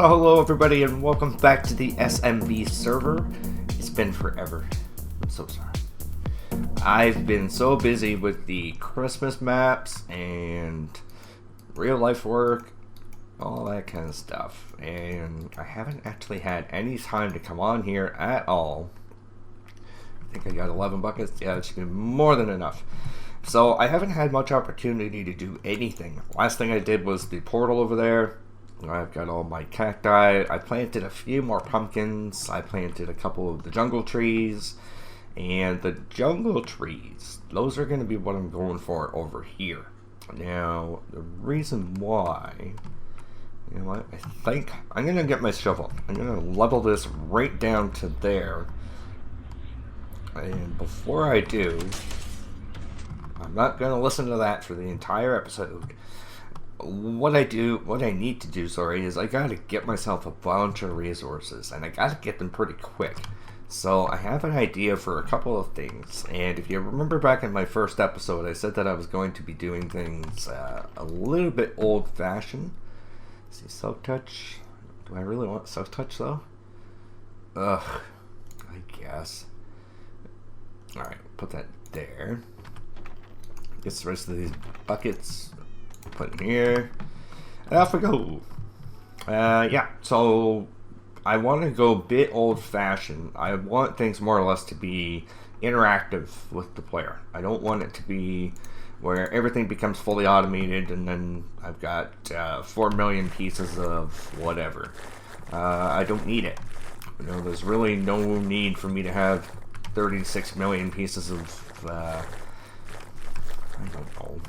Hello everybody, and welcome back to the SMB server. It's been forever. I'm so sorry. I've been so busy with the Christmas maps and real life work, all that kind of stuff, and I haven't actually had any time to come on here at all. I think I got 11 buckets. Yeah, it should be more than enough. So I haven't had much opportunity to do anything. Last thing I did was the portal over there. I've got all my cacti. I planted a few more pumpkins. I planted a couple of the jungle trees. And the jungle trees, those are going to be what I'm going for over here. Now, the reason why, you know what, I think I'm going to get my shovel. I'm going to level this right down to there. And before I do, I'm not going to listen to that for the entire episode. What I need to do, is I gotta get myself a bunch of resources, and I gotta get them pretty quick. So I have an idea for a couple of things, and if you remember back in my first episode, I said that I was going to be doing things a little bit old-fashioned. See, soft touch. Do I really want soft touch though? Ugh, I guess. Alright, put that there. Get the rest of these buckets put in here, and off we go. Yeah, so I want to go a bit old-fashioned. I want things more or less to be interactive with the player. I don't want it to be where everything becomes fully automated and then I've got 4 million pieces of whatever. I don't need it. You know, there's really no need for me to have 36 million pieces of I don't know,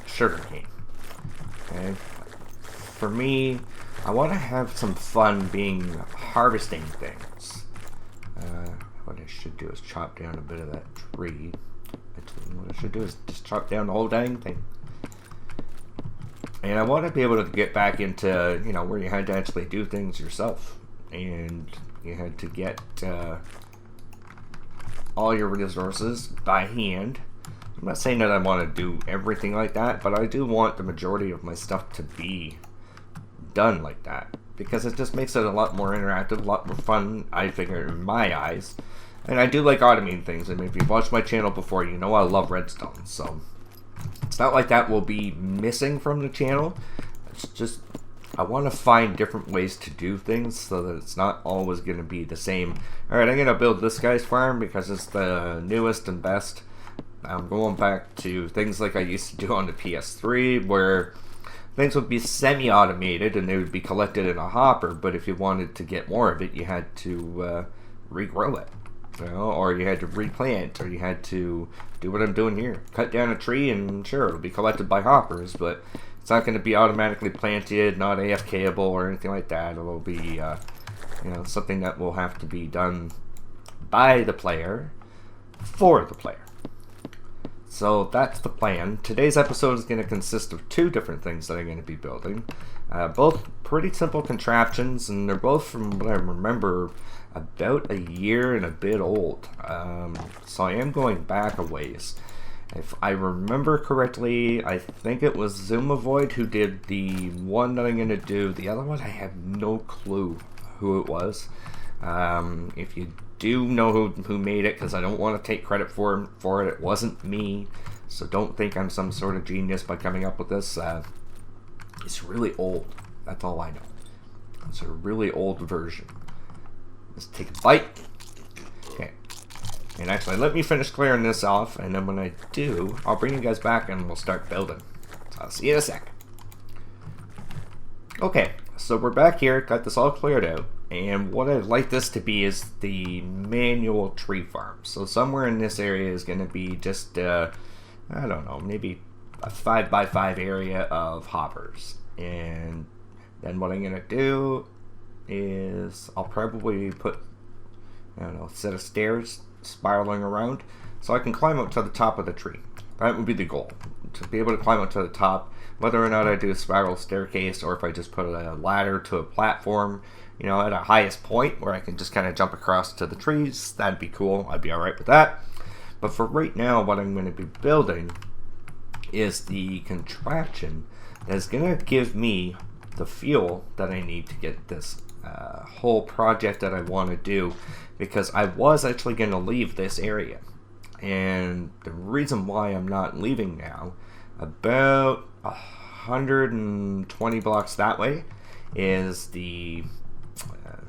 sugarcane. Okay, for me, I want to have some fun being harvesting things. What I should do is chop down a bit of that tree. Actually, what I should do is just chop down the whole dang thing. And I want to be able to get back into, you know, where you had to actually do things yourself, and you had to get all your resources by hand. I'm not saying that I want to do everything like that, but I do want the majority of my stuff to be done like that, because it just makes it a lot more interactive, a lot more fun, I figure, in my eyes. And I do like automating things, and if you've watched my channel before, you know I love redstone, so it's not like that will be missing from the channel. It's just, I want to find different ways to do things so that it's not always going to be the same. Alright, I'm going to build this guy's farm because it's the newest and best. I'm going back to things like I used to do on the PS3, where things would be semi-automated and they would be collected in a hopper, but if you wanted to get more of it, you had to regrow it, you know, or you had to replant, or you had to do what I'm doing here. Cut down a tree and sure, it'll be collected by hoppers, but it's not going to be automatically planted, not AFKable or anything like that. It'll be, you know, something that will have to be done by the player, for the player. So that's the plan. Today's episode is going to consist of two different things that I'm going to be building. Both pretty simple contraptions, and they're both, from what I remember, about a year and a bit old. So I am going back a ways. If I remember correctly, I think it was Zumavoid who did the one that I'm going to do. The other one, I have no clue who it was. If you do know who made it, because I don't want to take credit for it. It wasn't me, so don't think I'm some sort of genius by coming up with this. It's really old. That's all I know. It's a really old version. Let's take a bite. Okay. And actually, let me finish clearing this off, and then when I do, I'll bring you guys back and we'll start building. So I'll see you in a sec. Okay, so we're back here. Got this all cleared out. And what I'd like this to be is the manual tree farm. So somewhere in this area is going to be just, I don't know, maybe a 5x5 area of hoppers. And then what I'm going to do is I'll probably put, I don't know, a set of stairs spiraling around so I can climb up to the top of the tree. That would be the goal, to be able to climb up to the top, whether or not I do a spiral staircase or if I just put a ladder to a platform, you know, at a highest point where I can just kind of jump across to the trees. That'd be cool. I'd be alright with that. But for right now, what I'm going to be building is the contraption that is going to give me the fuel that I need to get this whole project that I want to do, because I was actually going to leave this area. And the reason why I'm not leaving now, about 120 blocks that way, is the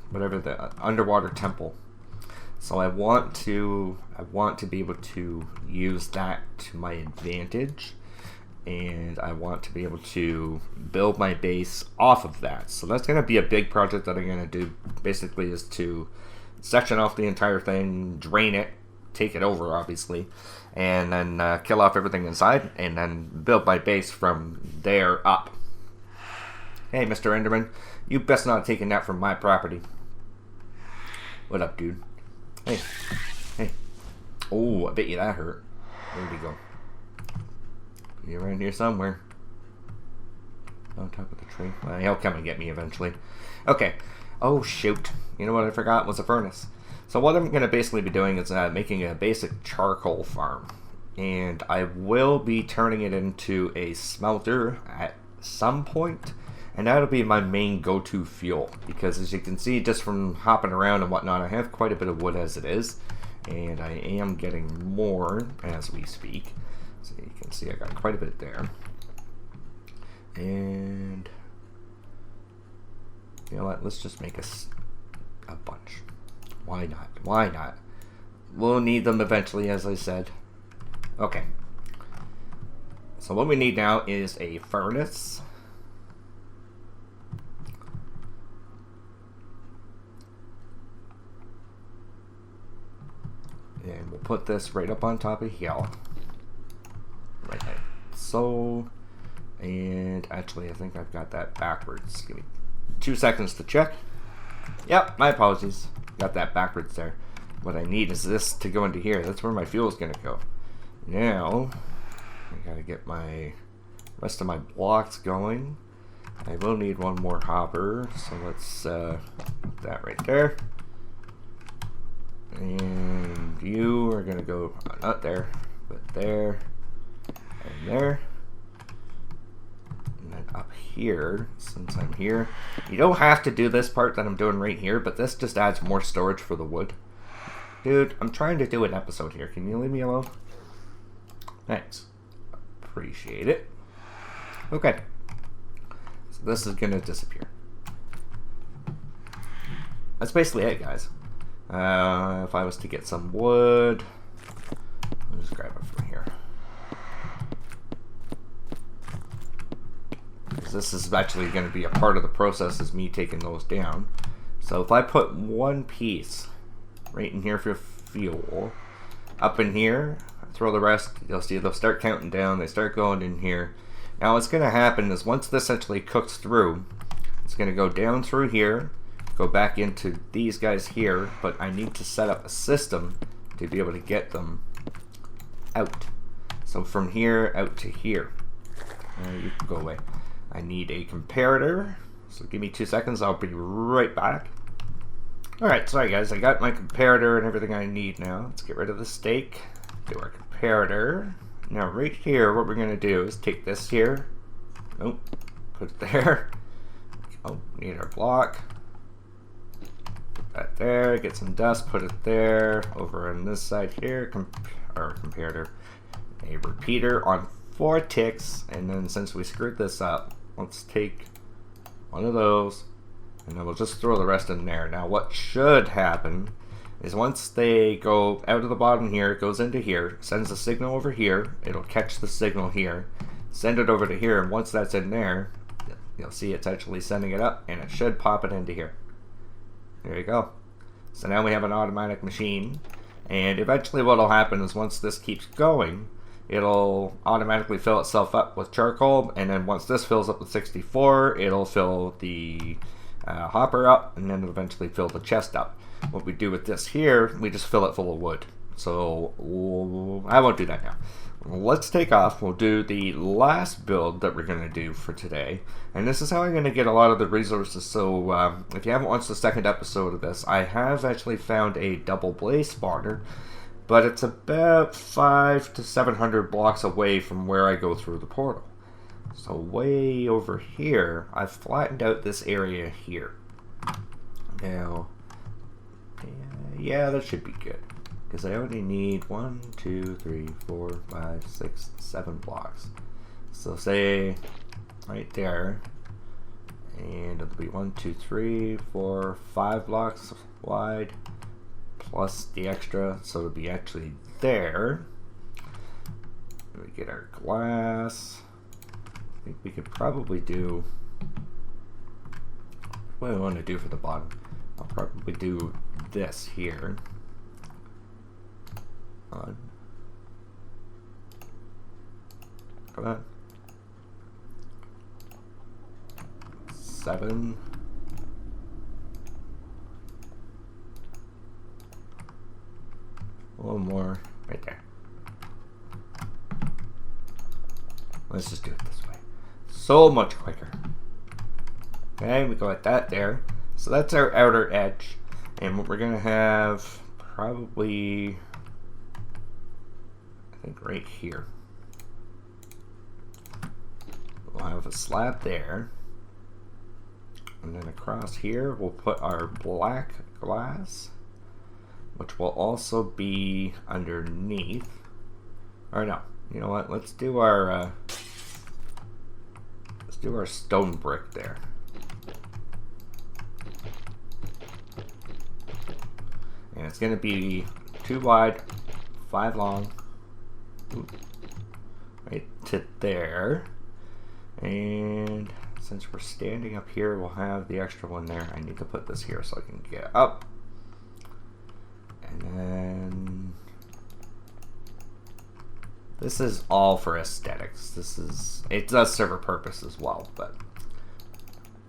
whatever the underwater temple. So I want to be able to use that to my advantage, and I want to be able to build my base off of that. So that's going to be a big project that I'm going to do. Basically, is to section off the entire thing, drain it, take it over, obviously, and then kill off everything inside, and then build my base from there up. Hey, Mr. Enderman, you best not have taken that from my property. What up, dude? Hey. Hey. Oh, I bet you that hurt. Where'd he go? You're around here somewhere. On top of the tree. Well, he'll come and get me eventually. Okay. Oh, shoot. You know what I forgot was a furnace. So what I'm going to basically be doing is making a basic charcoal farm. And I will be turning it into a smelter at some point. And that'll be my main go-to fuel. Because as you can see, just from hopping around and whatnot, I have quite a bit of wood as it is. And I am getting more as we speak. So you can see I got quite a bit there. And you know what? Let's just make a bunch. Why not? Why not? We'll need them eventually, as I said. Okay. So what we need now is a furnace. And we'll put this right up on top of here. Right like so. And actually, I think I've got that backwards. Give me 2 seconds to check. Yep, my apologies. Got that backwards there. What I need is this to go into here. That's where my fuel is going to go. Now, I got to get my rest of my blocks going. I will need one more hopper. So let's put that right there. And you are going to go not there, but there and there. And then up here, since I'm here, you don't have to do this part that I'm doing right here, but this just adds more storage for the wood. Dude, I'm trying to do an episode here. Can you leave me alone? Thanks. Appreciate it. Okay. So this is going to disappear. That's basically it, guys. If I was to get some wood, I'll just grab it from here. Because this is actually going to be a part of the process, is me taking those down. So if I put one piece right in here for fuel, up in here, throw the rest, you'll see they'll start counting down, they start going in here. Now what's going to happen is once this actually cooks through, it's going to go down through here, go back into these guys here, but I need to set up a system to be able to get them out. So from here out to here. You can go away. I need a comparator, so give me 2 seconds, I'll be right back. Alright, sorry guys, I got my comparator and everything I need now. Let's get rid of the steak, do our comparator. Now right here, what we're going to do is take this here, nope, put it there. Oh, need our block. Put that there, get some dust, put it there. Over on this side here, comparator. A repeater on 4 ticks, and then since we screwed this up, let's take one of those, and then we'll just throw the rest in there. Now what should happen is once they go out of the bottom here, it goes into here, sends a signal over here, it'll catch the signal here, send it over to here, and once that's in there, you'll see it's actually sending it up, and it should pop it into here. There you go. So now we have an automatic machine, and eventually what will happen is once this keeps going, it'll automatically fill itself up with charcoal, and then once this fills up with 64, it'll fill the hopper up, and then it'll eventually fill the chest up. What we do with this here, we just fill it full of wood. So I won't do that now. Let's take off. We'll do the last build that we're going to do for today, and this is how I'm going to get a lot of the resources. So if you haven't watched the second episode of this, I have actually found a double blaze spawner, but it's about 500 to 700 blocks away from where I go through the portal. So way over here, I've flattened out this area here. Now, yeah, that should be good. Because I only need 1, 2, 3, 4, 5, 6, 7 blocks. So say right there. And it'll be 1, 2, 3, 4, 5 blocks wide. Plus the extra. So it'll be actually there. We get our glass. I think we could probably do what I want to do for the bottom. I'll probably do this here. Come on. 7. A little more right there. Let's just do it this way. So much quicker. Okay, we got that there. So that's our outer edge. And what we're going to have probably, I think right here. We'll have a slab there. And then across here, we'll put our black glass, which will also be underneath. Or no, you know what? Let's do our stone brick there. And it's going to be 2 wide, 5 long. Ooh. Right to there. And since we're standing up here, we'll have the extra one there. I need to put this here so I can get up. And then this is all for aesthetics. It does serve a purpose as well, but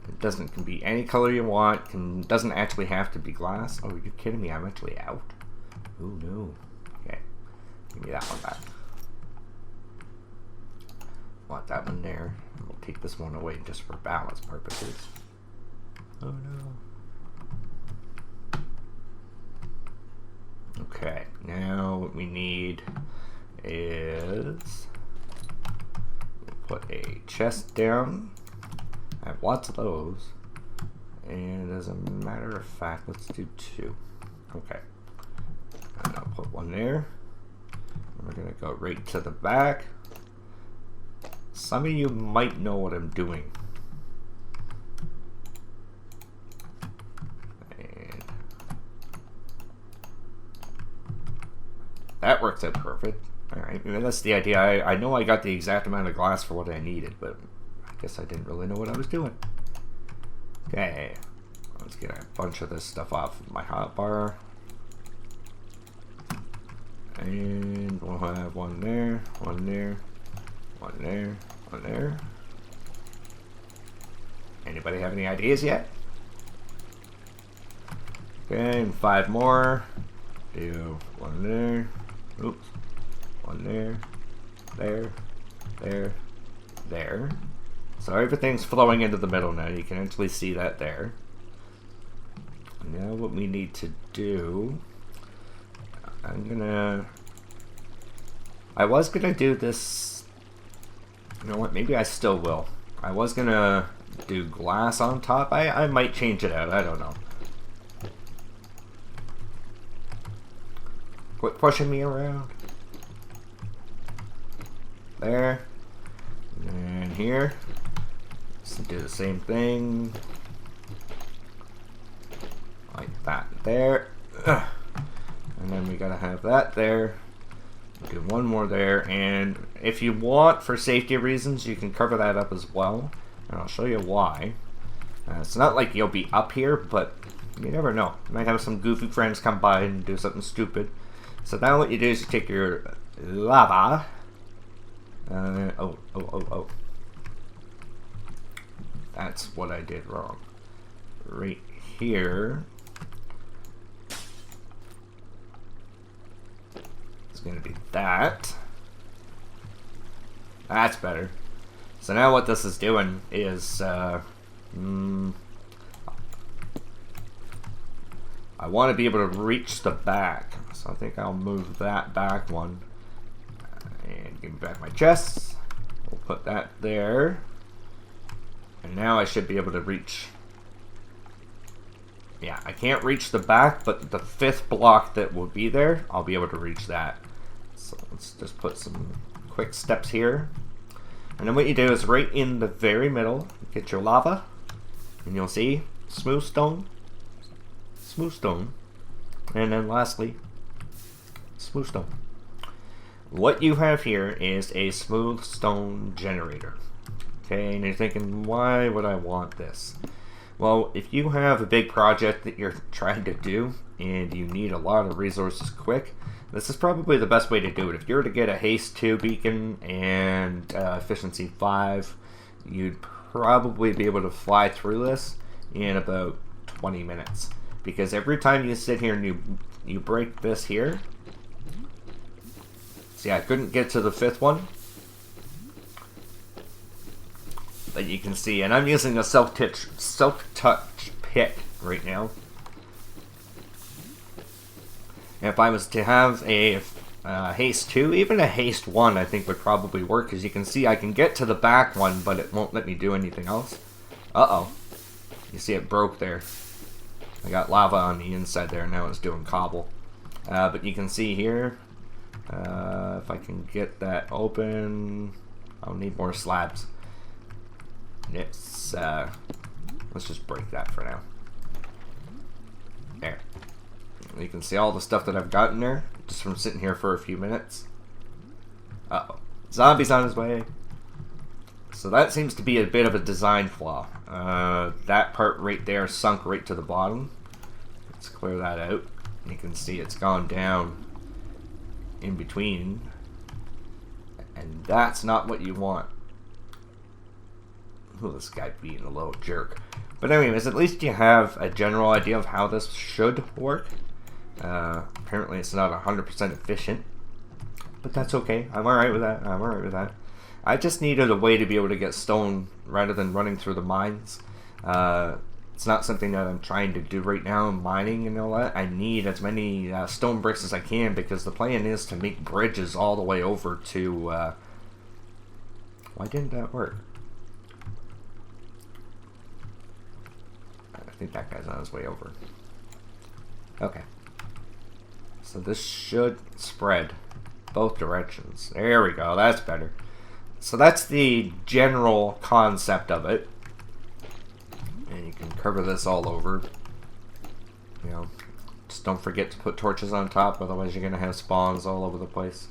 it can be any color you want. Doesn't actually have to be glass. Oh, are you kidding me? I'm actually out. Oh no. Okay, give me that one back. Want that one there. We'll take this one away just for balance purposes. Oh no. Okay, now what we need is we'll put a chest down. I have lots of those. And as a matter of fact, let's do 2. Okay. And I'll put one there. And we're gonna go right to the back. Some of you might know what I'm doing. And that works out perfect. Alright, I mean, that's the idea. I know I got the exact amount of glass for what I needed, but I guess I didn't really know what I was doing. Okay, let's get a bunch of this stuff off of my hotbar. And we'll have one there, one there, one there, one there. Anybody have any ideas yet? Okay, and 5 more. Do one there. Oops. One there. There. There. There. So everything's flowing into the middle now. You can actually see that there. Now what we need to do, I was gonna do this, you know what, maybe I still will. I was gonna do glass on top. I might change it out, I don't know. Quit pushing me around. There. And here. Let's do the same thing. Like that there. Ugh. And then we gotta have that there. Do one more there, and if you want, for safety reasons, you can cover that up as well, and I'll show you why. It's not like you'll be up here, but you never know. You might have some goofy friends come by and do something stupid. So now what you do is you take your lava. Oh. That's what I did wrong. Right here. Going to be that. That's better. So now what this is doing is I want to be able to reach the back, so I think I'll move that back one and give me back my chests. We'll put that there. And now I should be able to reach. Yeah, I can't reach the back, but the 5th block that will be there, I'll be able to reach that. So let's just put some quick steps here. And then what you do is right in the very middle, get your lava, and you'll see smooth stone, and then lastly, smooth stone. What you have here is a smooth stone generator. Okay, and you're thinking, why would I want this? Well, if you have a big project that you're trying to do and you need a lot of resources quick, this is probably the best way to do it. If you were to get a haste 2 beacon and efficiency 5, you'd probably be able to fly through this in about 20 minutes. Because every time you sit here and you break this here, see, I couldn't get to the 5th one, but you can see, and I'm using a self-touch pick right now. If I was to have a haste 2, even a haste 1 I think would probably work, because you can see I can get to the back one, but it won't let me do anything else. Uh-oh. You see it broke there. I got lava on the inside there, now it's doing cobble. But you can see here, if I can get that open, I'll need more slabs. Let's just break that for now. There. You can see all the stuff that I've gotten there just from sitting here for a few minutes. Uh-oh. Zombie's on his way. So that seems to be a bit of a design flaw. That part right there sunk right to the bottom. Let's clear that out. You can see it's gone down in between. And that's not what you want. Oh, this guy being a little jerk. But anyways, at least you have a general idea of how this should work. Apparently it's not 100% efficient, but that's okay. I'm alright with that. I just needed a way to be able to get stone rather than running through the mines. It's not something that I'm trying to do right now, mining and all that. I need as many stone bricks as I can, because the plan is to make bridges all the way over to... Why didn't that work? I think that guy's on his way over. Okay. So this should spread both directions. There we go, that's better. So that's the general concept of it. And you can cover this all over. You know, just don't forget to put torches on top, otherwise you're going to have spawns all over the place.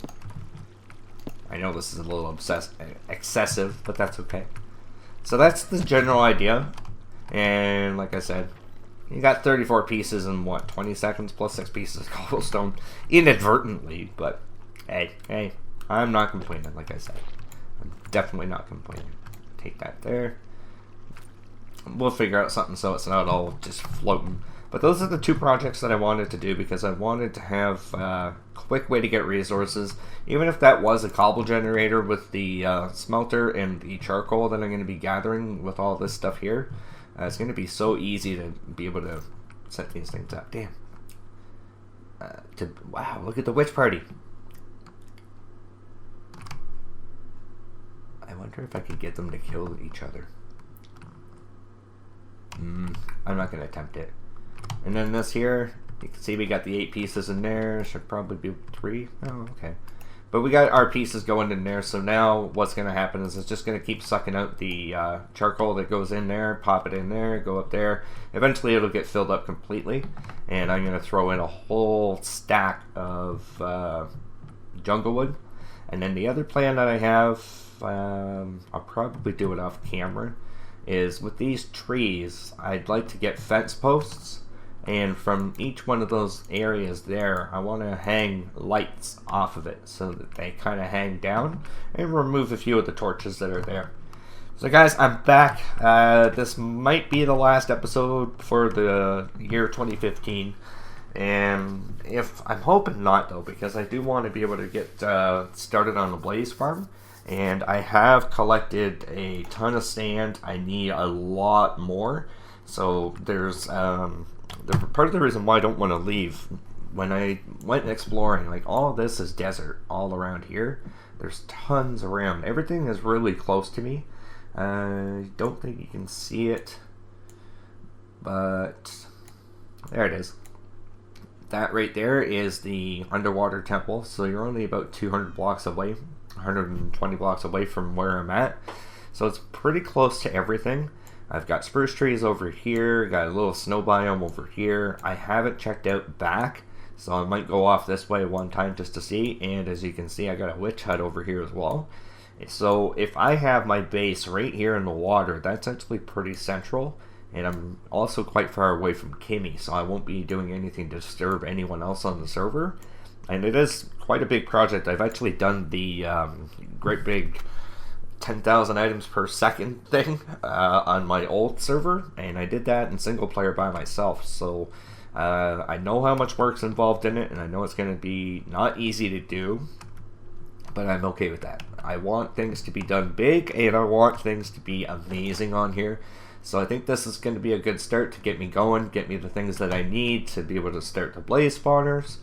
I know this is a little excessive, but that's okay. So that's the general idea. And like I said, you got 34 pieces in what, 20 seconds plus 6 pieces of cobblestone inadvertently, but hey, I'm not complaining. Like I said, I'm definitely not complaining. Take that there. We'll figure out something so it's not all just floating. But those are the 2 projects that I wanted to do, because I wanted to have a quick way to get resources. Even if that was a cobble generator with the smelter and the charcoal that I'm going to be gathering with all this stuff here. It's going to be so easy to be able to set these things up. Damn. Wow, look at the witch party. I wonder if I could get them to kill each other. I'm not going to attempt it. And then this here, you can see we got the 8 pieces in there. Should probably be 3. Oh, okay. But we got our pieces going in there, so now what's going to happen is it's just going to keep sucking out the charcoal that goes in there, pop it in there, go up there. Eventually it'll get filled up completely, and I'm going to throw in a whole stack of jungle wood. And then the other plan that I have, I'll probably do it off camera, is with these trees, I'd like to get fence posts. And from each one of those areas there, I want to hang lights off of it so that they kind of hang down, and remove a few of the torches that are there. So guys, I'm back. This might be the last episode for the year 2015. And if I'm hoping not, though, because I do want to be able to get started on the blaze farm. And I have collected a ton of sand. I need a lot more. So there's... part of the reason why I don't want to leave when I went exploring, like all of this is desert all around here. There's tons around. Everything is really close to me. I don't think you can see it, but there it is. That right there is the underwater temple, so you're only about 200 blocks away, 120 blocks away from where I'm at. So it's pretty close to everything. I've got spruce trees over here, got a little snow biome over here. I haven't checked out back, so I might go off this way one time just to see. And as you can see, I got a witch hut over here as well. So if I have my base right here in the water, that's actually pretty central. And I'm also quite far away from Kimmy, so I won't be doing anything to disturb anyone else on the server. And it is quite a big project. I've actually done the great big 10,000 items per second thing on my old server, and I did that in single player by myself. So I know how much work's involved in it, and I know it's going to be not easy to do, but I'm okay with that. I want things to be done big, and I want things to be amazing on here. So I think this is going to be a good start to get me going, get me the things that I need to be able to start the blaze spawners,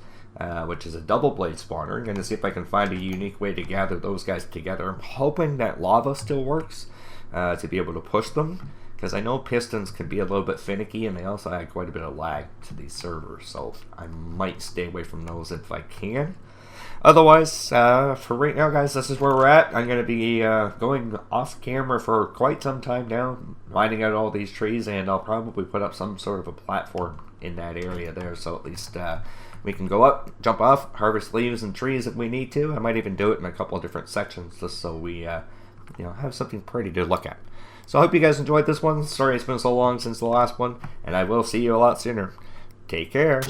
which is a double blade spawner. I'm going to see if I can find a unique way to gather those guys together. I'm hoping that lava still works to be able to push them, because I know pistons can be a little bit finicky, and they also add quite a bit of lag to these servers, so I might stay away from those if I can. Otherwise, for right now, guys, this is where we're at. I'm going to be going off camera for quite some time now, mining out all these trees, and I'll probably put up some sort of a platform in that area there, so at least we can go up, jump off, harvest leaves and trees if we need to. I might even do it in a couple of different sections, just so we have something pretty to look at. So I hope you guys enjoyed this one. Sorry it's been so long since the last one, and I will see you a lot sooner. Take care.